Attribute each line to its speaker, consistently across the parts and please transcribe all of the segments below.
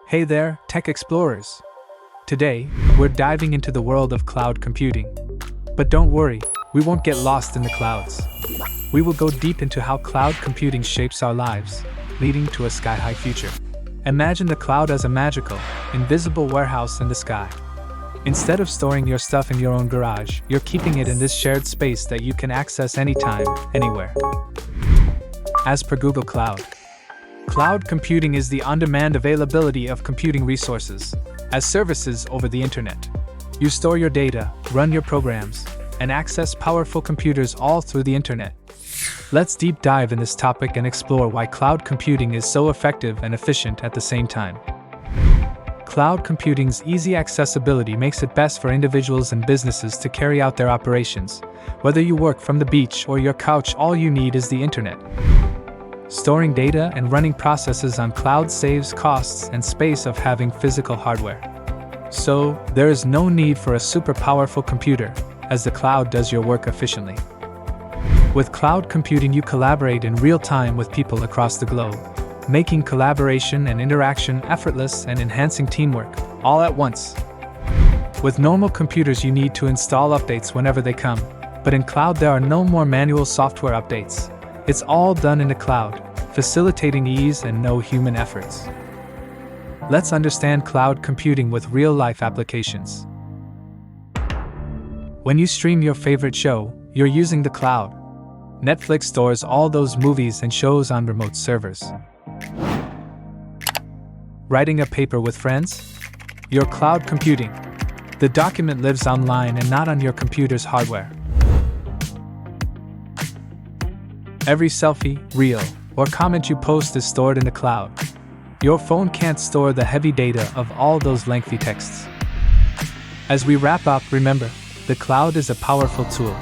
Speaker 1: Hey there, tech explorers! Today, we're diving into the world of cloud computing. But don't worry, we won't get lost in the clouds. We will go deep into how cloud computing shapes our lives, leading to a sky-high future. Imagine the cloud as a magical, invisible warehouse in the sky. Instead of storing your stuff in your own garage, you're keeping it in this shared space that you can access anytime, anywhere. As per Google Cloud, cloud computing is the on-demand availability of computing resources as services over the internet. You store your data, run your programs, and access powerful computers all through the internet. Let's deep dive in this topic and explore why cloud computing is so effective and efficient at the same time. Cloud computing's easy accessibility makes it best for individuals and businesses to carry out their operations. Whether you work from the beach or your couch, all you need is the internet. Storing data and running processes on cloud saves costs and space of having physical hardware. So, there is no need for a super powerful computer, as the cloud does your work efficiently. With cloud computing, you collaborate in real time with people across the globe, making collaboration and interaction effortless and enhancing teamwork, all at once. With normal computers, you need to install updates whenever they come, but in cloud there are no more manual software updates. It's all done in the cloud, facilitating ease and no human efforts. Let's understand cloud computing with real-life applications. When you stream your favorite show, you're using the cloud. Netflix stores all those movies and shows on remote servers. Writing a paper with friends? You're cloud computing. The document lives online and not on your computer's hardware. Every selfie, reel, or comment you post is stored in the cloud. Your phone can't store the heavy data of all those lengthy texts. As we wrap up, remember, the cloud is a powerful tool.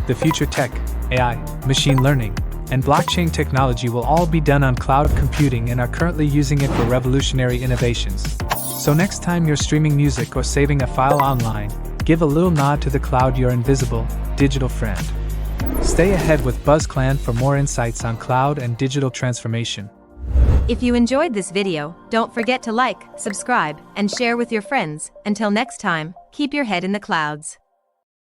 Speaker 1: The future tech, AI, machine learning, and blockchain technology will all be done on cloud computing and are currently using it for revolutionary innovations. So next time you're streaming music or saving a file online, give a little nod to the cloud, your invisible, digital friend. Stay ahead with BuzzClan for more insights on cloud and digital transformation.
Speaker 2: If you enjoyed this video, don't forget to like, subscribe, and share with your friends. Until next time, keep your head in the clouds.